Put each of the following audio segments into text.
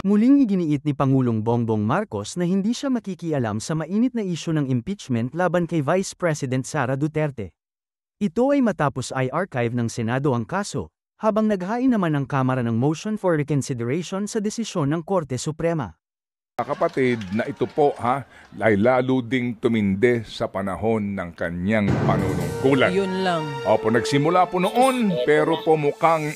Muling iginiit ni Pangulong Bongbong Marcos na hindi siya makikialam sa mainit na isyu ng impeachment laban kay Vice President Sara Duterte. Ito ay matapos i-archive ng Senado ang kaso, habang naghain naman ang Kamara ng motion for reconsideration sa desisyon ng Korte Suprema. Kapatid, na ito po ay lalo ding tumindi sa panahon ng kanyang panunungkulan. Yun lang. Opo, nagsimula po noon, pero po mukhang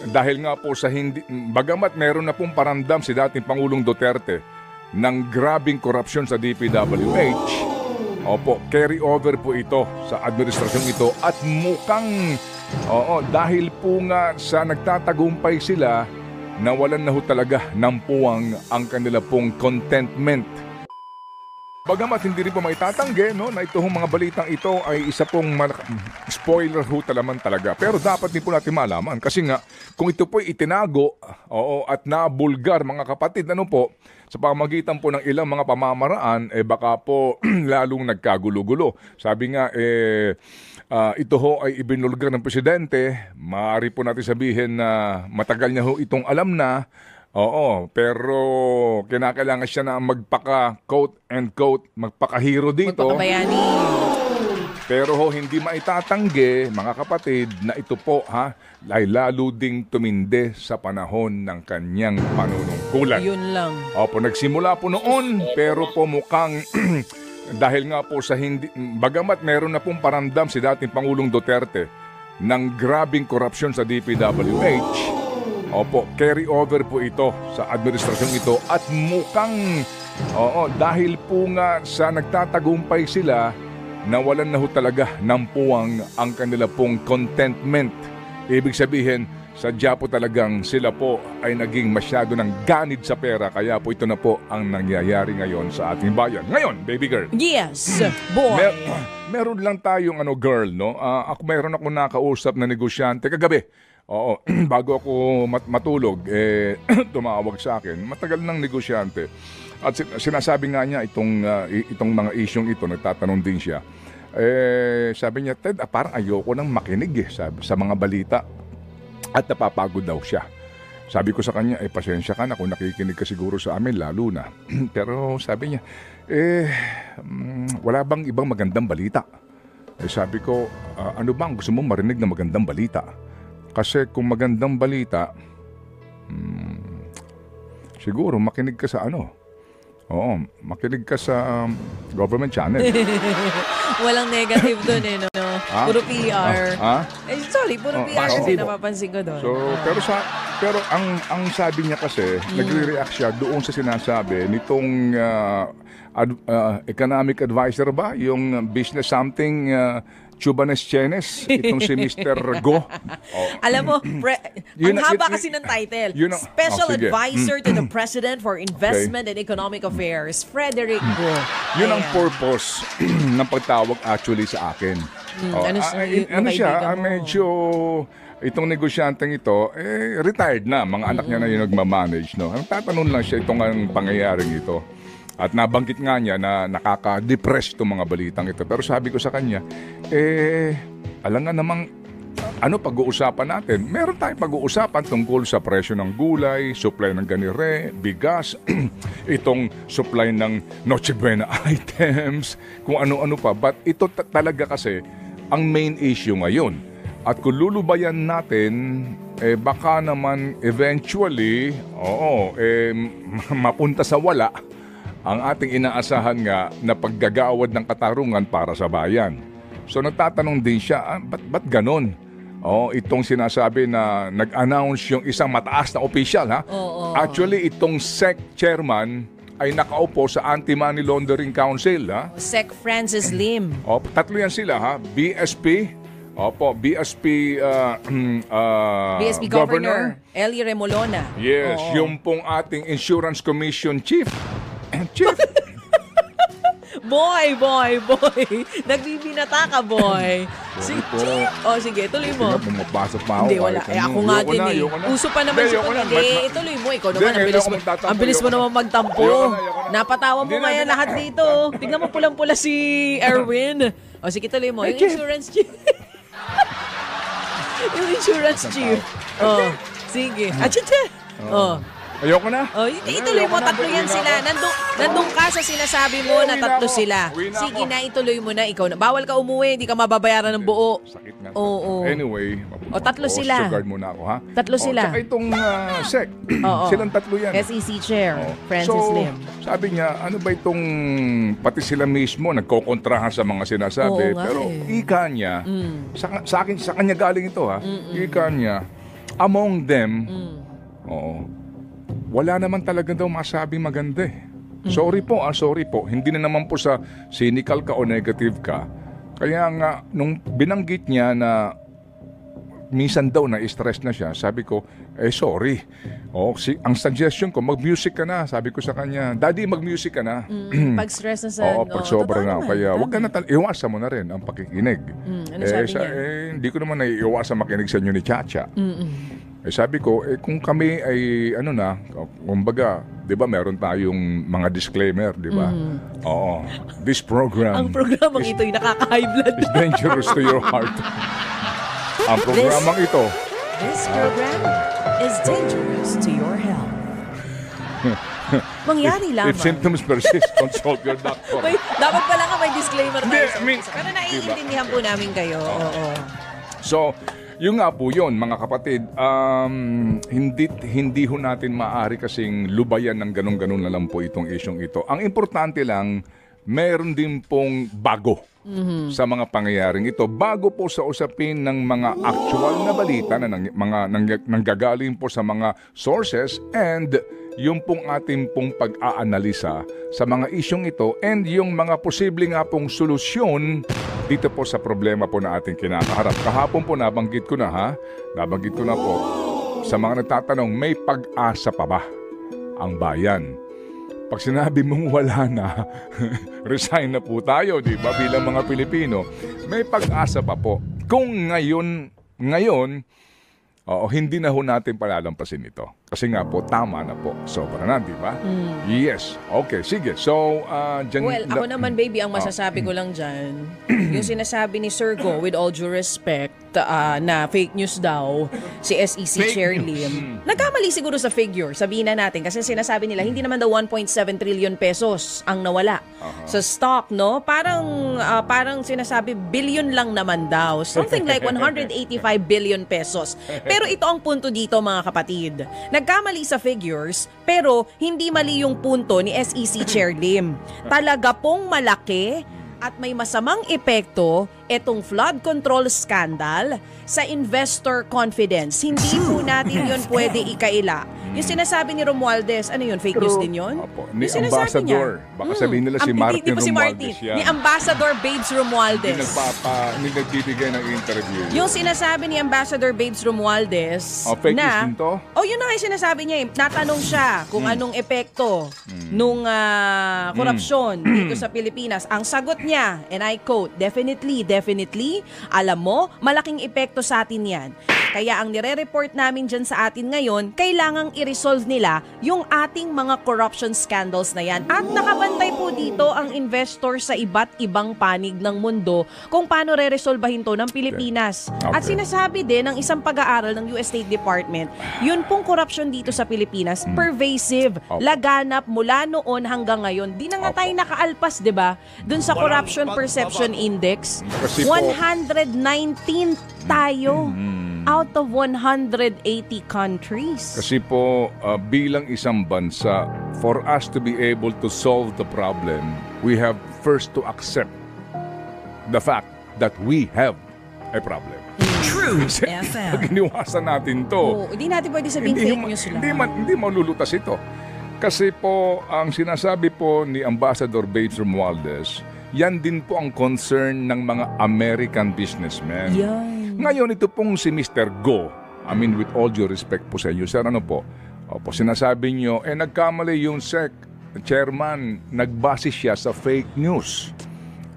dahil nga po sa hindi, bagamat meron na pong paramdam si dating Pangulong Duterte ng grabing korupsyon sa DPWH, opo, carry over po ito sa administrasyong ito at mukhang, dahil po nga sa nagtatagumpay sila, nawalan na ho talaga ng puwang ang kanila pong contentment. Bagamat hindi rin po maitatanggi na itong mga balitang ito ay isa pong spoiler ho talaga. Pero dapat din po natin malaman kasi nga kung ito po itinago at nabulgar mga kapatid, sa pamagitan po ng ilang mga pamamaraan, baka po lalong nagkagulo-gulo. Sabi nga, ito ho ay ibinulgar ng presidente. Maaari po natin sabihin na matagal niya ho itong alam na. Pero kinakailangan siya na magpaka-quote-and-quote, magpaka-hero dito. Magpakabayani. Pero hindi maitatanggi, mga kapatid, na ito po ay lalo ding tumindi sa panahon ng kanyang panunungkulan. Yun lang. Opo, nagsimula po noon, pero po mukhang dahil nga po sa hindi, bagamat meron na pong paramdam si dating Pangulong Duterte ng grabing korupsyon sa DPWH, opo, carry over po ito sa administrasyong ito at mukhang, dahil po nga sa nagtatagumpay sila, nawalan na ho talaga ng puwang ang kanila pong contentment. Ibig sabihin, sadya po talagang sila po ay naging masyado ng ganid sa pera, kaya po ito na po ang nangyayari ngayon sa ating bayan. Ngayon, baby girl. Yes, boy. Meron lang tayong girl, meron ako nakausap na negosyante kagabi. Bago ako matulog, tumawag sa akin. Matagal ng negosyante. At sinasabi nga niya itong mga isyong ito, nagtatanong din siya. Sabi niya, Ted, parang ayoko nang makinig sabi, sa mga balita. At napapagod daw siya. Sabi ko sa kanya, pasensya ka na kung nakikinig ka siguro sa amin, lalo na. Pero sabi niya, wala bang ibang magandang balita? Sabi ko, ano bang gusto mong marinig na magandang balita? Kasi kung magandang balita, siguro makinig ka sa makinig ka sa government channel. Walang negative doon Puro PR. Sorry, puro PR kasi napapansin ko doon. So, pero ang sabi niya kasi, nagre-react siya doon sa sinasabi nitong economic advisor ba? Yung business something Chubanes Chenes, itong si Mr. Go. Alam mo, ang haba kasi ng title. Special Advisor to the President for Investment and Economic Affairs, Frederick Go. Yun ang purpose ng pagtawag actually sa akin. Medyo itong negosyanteng ito, retired na. Mga anak niya na yung nagmamanage. Ang tatanong lang siya itong pangyayaring ito. At nabanggit nga niya na nakaka-depress itong mga balitang ito. Pero sabi ko sa kanya, alam nga namang, pag-uusapan natin? Meron tayong pag-uusapan tungkol sa presyo ng gulay, supply ng ganire, bigas, itong supply ng Noche Buena items, kung ano-ano pa. But ito talaga kasi ang main issue ngayon. At kung lulubayan natin, baka naman eventually, mapunta sa wala ang ating inaasahan nga na paggagawad ng katarungan para sa bayan. So nagtatanong din siya, ba't ganon? Itong sinasabi na nag-announce yung isang mataas na opisyal, Actually, itong SEC chairman ay nakaupo sa Anti-Money Laundering Council, SEC Francis Lim. Tatlo yan sila, BSP, BSP Governor Eli Remolona. Yes, yung pong ating Insurance Commission Chief. Boy. Nagbibinata ka, boy. Sige, tuloy mo. Pumapasok pa ako. Hindi, wala. Ako nga din Uso pa naman si Pagkali. Ituloy mo. Ikaw naman, ang bilis mo naman magtampo. Napatawa mo ngayon lahat dito. Tignan mo pulang-pula si Erwin. Sige, tuloy mo. Yung insurance chief. Yung insurance chief. Sige. Ayoko na. Oh, ituloy mo, tatlo yan sila. Nandun ka sa sinasabi mo na tatlo sila. Sige na, ituloy mo na. Ikaw na. Bawal ka umuwi, hindi ka mababayaran ng buo. Sakit nga. Oo. Anyway. Tatlo sila. Guard muna ako, ha? Tatlo sila. Tsaka itong SEC. Silang tatlo yan. SEC Chair, Francis Lim. Sabi niya, ano ba itong, pati sila mismo, nagkokontrahan sa mga sinasabi. Pero ika niya, sa kanya galing ito, ha? Ika niya, among them, wala naman talaga daw masabing maganda eh. Sorry po. Hindi na naman po sa cynical ka o negative ka. Kaya nga, nung binanggit niya na minsan daw na-stress na siya, sabi ko, sorry. Ang suggestion ko, mag-music ka na. Sabi ko sa kanya, Daddy, mag-music ka na. Pag-stress na sa... pag sobra na. Kaya huwag ka na iwasan mo na rin ang pakikinig. Ano sabi niya? Hindi ko naman naiiwasan makinig sa inyo ni Chacha. Sabi ko, kung kami ay kumbaga, 'di ba, meron tayong mga disclaimer, 'di ba? This program. Ang programang ito ay nakaka-high blood. Is dangerous to your heart. Ang programang ito. This program is dangerous to your health. Mangyari lamang. If symptoms persist, consult your doctor. Wait, dapat pala nga may disclaimer tayo. Pero naiintindihan po namin kayo. So, yung nga po yun, mga kapatid, hindi ho natin maaari kasing lubayan ng ganun-ganun na lang po itong isyong ito. Ang importante lang, meron din pong bago sa mga pangyayaring ito. Bago po sa usapin ng mga actual na balita na nanggagaling po sa mga sources, and yung pong ating pong pag-aanalisa sa mga isyong ito, and yung mga posibleng nga pong solusyon dito po sa problema po na ating kinakaharap. Kahapon po nabanggit ko na po sa mga nagtatanong, may pag-asa pa ba ang bayan? Pag sinabi mong wala na, resign na po tayo, di ba, bilang mga Pilipino, may pag-asa pa po. Kung ngayon, hindi na ho natin palalampasin ito. Kasi nga po, tama na po. Sobra na, di ba? Yes. Okay, sige. So, ako naman, baby, ang masasabi ko lang dyan, yung sinasabi ni Sir Go, with all due respect, na fake news daw, si SEC Chair Lim. Nagkamali siguro sa figure, sabihin na natin, kasi sinasabi nila, hindi naman daw 1.7 trillion pesos ang nawala sa stock, no? Parang sinasabi, billion lang naman daw. Something like 185 billion pesos. Pero ito ang punto dito, mga kapatid. Nagkamali sa figures, pero hindi mali yung punto ni SEC Chair Lim. Talaga pong malaki at may masamang epekto etong flood control scandal sa investor confidence. Hindi po natin yun pwede ikaila. Yung sinasabi ni Romualdez, ano yun? Fake news din yun? Ni Ambassador. Baka sabihin nila si Martin Romualdez. Ni Ambassador Babes Romualdez. Hindi nagbibigay ng interview. Yung sinasabi ni Ambassador Babes Romualdez fake news din to? Yun na nga yung sinasabi niya. Natanong siya kung anong epekto nung korupsyon dito sa Pilipinas. Ang sagot niya, and I quote, definitely, alam mo, malaking epekto sa atin yan. Kaya ang nire-report namin dyan sa atin ngayon, kailangang i-resolve nila yung ating mga corruption scandals na yan. At nakabantay po dito ang investor sa iba't ibang panig ng mundo kung paano re-resolvahin to ng Pilipinas. Okay. At sinasabi din ng isang pag-aaral ng US State Department, yun pong corruption dito sa Pilipinas, pervasive, laganap mula noon hanggang ngayon. Di na nga tayo nakaalpas, di ba? Dun sa Corruption Perception Index, 119 tayo. Out of 180 countries. Kasi po, bilang isang bansa, for us to be able to solve the problem, we have first to accept the fact that we have a problem. True FM. Pag iniwasan natin to, hindi natin pwede sabihin fake news lang. Hindi malulutas ito. Kasi po, ang sinasabi po ni Ambassador Babes Romualdez, yan din po ang concern ng mga American businessmen. Yan. Ngayon, ito pong si Mr. Go, I mean, with all due respect po sa inyo, sir, ano po? Sinasabi nyo, nagkamali yung SEC chairman, nagbase siya sa fake news.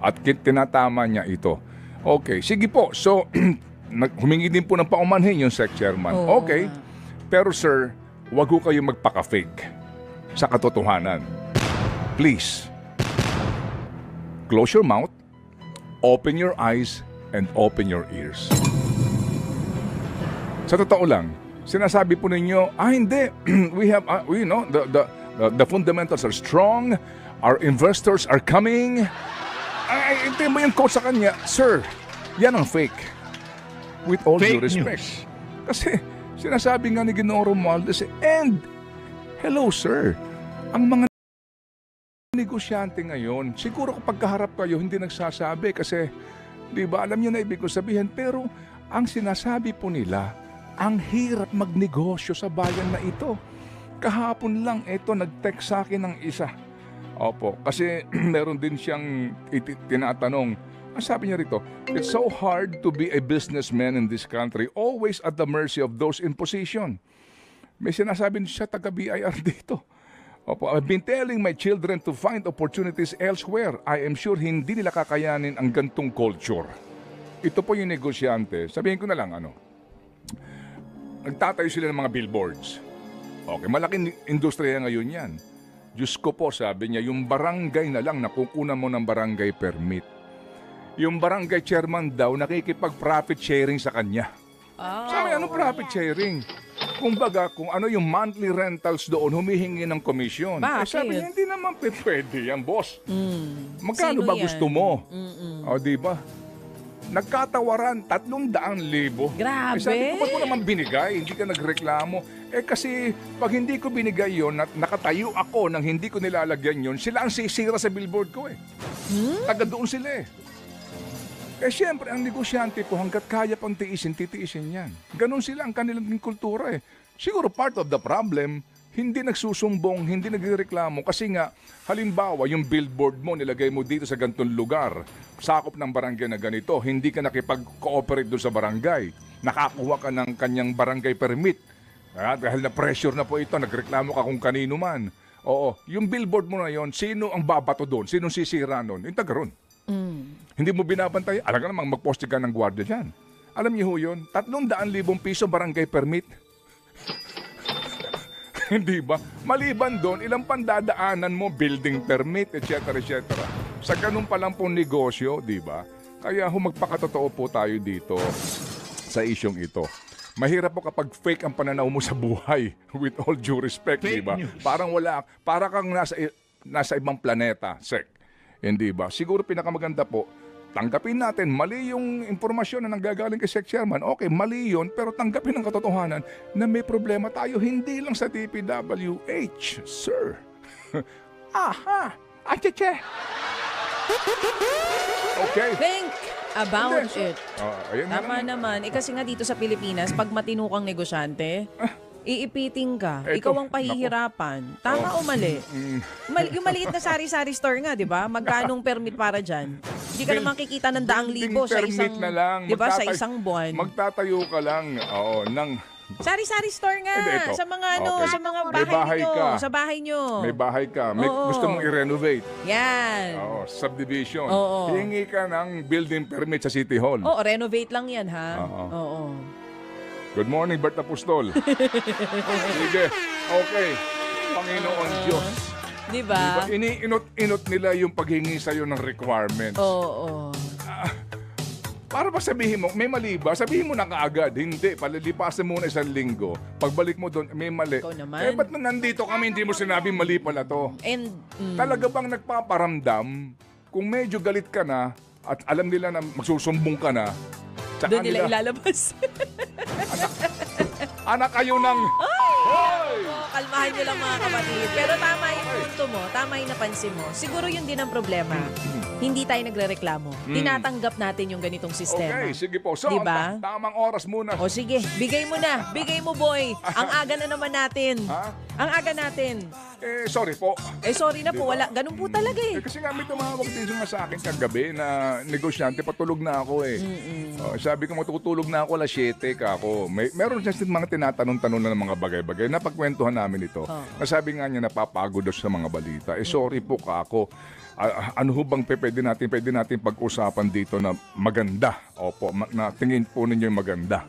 At tinatama niya ito. Okay, sige po. So, humingi din po ng paumanhin yung SEC chairman. Okay, pero sir, wag ho kayo magpaka-fake sa katotohanan. Please, close your mouth, open your eyes, and open your ears. Sa totoo lang, Sinasabi po ninyo, hindi, we have, the fundamentals are strong, our investors are coming. Ay, hindi mo yung quote sa kanya, sir, yan ang fake. With all due respect. News. Kasi sinasabi nga ni Ginoong Romualdez, and hello sir, ang mga negosyante ngayon, siguro kapag kaharap kayo, hindi nagsasabi kasi, di ba, alam niyo na ibig ko sabihin, pero ang sinasabi po nila, ang hirap magnegosyo sa bayan na ito. Kahapon lang, nag-text sa akin ng isa. Opo, kasi meron din siyang tinatanong. Ang sabi niya rito, it's so hard to be a businessman in this country, always at the mercy of those in position. May sinasabi siya taga-BIR dito. Opo, I've been telling my children to find opportunities elsewhere. I am sure hindi nila kakayanin ang gantong culture. Ito po yung negosyante. Sabihin ko na lang, nagtatayo sila ng mga billboards. Okay, malaking industriya ngayon yan. Diyos ko po, sabi niya, yung barangay na lang nakukunan mo ng barangay permit. Yung barangay chairman daw nakikipag-profit sharing sa kanya. Sabi, anong profit sharing? Kumbaga, kung ano yung monthly rentals doon, humihingi ng komisyon. Sabi niya, hindi naman pwede yan, boss. Magkano ba gusto mo? O, di ba? Nagkatawaran, 300,000. Grabe. Sabi ko, ba't mo naman binigay? Hindi ka nagreklamo. Kasi pag hindi ko binigay yon, nakatayo ako nang hindi ko nilalagyan yon, sila ang sisira sa billboard ko Taga doon sila siyempre, ang negosyante po, hanggat kaya pang tiisin, titiisin yan. Ganon sila ang kanilang kultura Siguro part of the problem, hindi nagsusumbong, hindi nagreklamo kasi nga, halimbawa, yung billboard mo, nilagay mo dito sa ganitong lugar, sakop ng barangay na ganito, hindi ka nakipag-cooperate doon sa barangay, nakakuha ka ng kanyang barangay permit, dahil na pressure na po ito, nagreklamo ka kung kanino man. Oo, yung billboard mo na yon, sino ang babato doon? Sino sisira noon? Yung taga ron. Hindi mo binabantay, alam ka namang magposte ka ng gwardiya dyan. Alam niyo ho yun, 300,000 piso barangay permit. Hindi ba? Maliban doon, ilang pandadaanan mo, building permit, etc. Sa ganun pa lang pong negosyo, di ba? Kaya magpakatotoo po tayo dito sa isyong ito. Mahirap po kapag fake ang pananaw mo sa buhay. With all due respect, di ba? Para kang nasa ibang planeta, sec. Hindi ba? Siguro pinakamaganda po, tanggapin natin, mali yung informasyon na nanggagaling kay Sec Chairman. Okay, mali yun, pero tanggapin ang katotohanan na may problema tayo, hindi lang sa DPWH, sir. Aha! Acheche! Okay. Think about it. Tama naman. Kasi nga dito sa Pilipinas, pag matino kang negosyante, iipiting ka. Ikaw ang pahihirapan. Tama o mali? Yung maliit na sari-sari store nga, di ba? Magkanong permit para dyan? Hindi ka naman kikita ng 100,000 sa isang, na lang. Di ba, sa isang buwan. Magtatayo ka lang, ng sari-sari store nga. Sa mga sa mga bahay nyo. ka. Sa bahay nyo. May bahay ka. Gusto mong i-renovate. Yan. Subdivision. Oo. Hingi ka ng building permit sa City Hall. Oo, renovate lang yan, ha? Oo. Good morning, Bert Apostol. Sige. Okay. Panginoon Diyos. Diba? Iniinot nila yung paghingi sa'yo ng requirements. Oo. Para ba sabihin mo, may mali ba? Sabihin mo na kaagad. Hindi. Palilipasan mo na 1 linggo. Pagbalik mo doon, may mali. Ikaw naman. Ba't na nandito kami, hindi mo sinabi mali pala to? And, Talaga bang nagpaparamdam kung medyo galit ka na at alam nila na magsusumbong ka na, doon nila ilalabas. Anak kayo ng... Kalmahan nyo lang mga kapatid. Pero tama yung punto mo, tama yung napansin mo. Siguro yun din ang problema. Hindi tayo nagrereklamo. Tinatanggap natin yung ganitong sistema. Okay, sige po. So, diba? Tamang oras muna. O sige, bigay mo na. Bigay mo, boy. Ang aga na naman natin. Ang aga natin. Sorry po. Sorry na po. Wala. Ganun po talaga Kasi nga may tumawag din sa akin kagabi na negosyante, patulog na ako sabi ko matutulog na ako, 7:00 ka ako. Meron siya mga tinatanong-tanong na ng mga bagay-bagay na pagkwentuhan namin ito. Nasabi nga niya napapagod daw sa mga balita. Sorry po ka ako. Ano ho bang pwede natin pag-usapan dito na maganda? Opo, na tingin po ninyo yung maganda.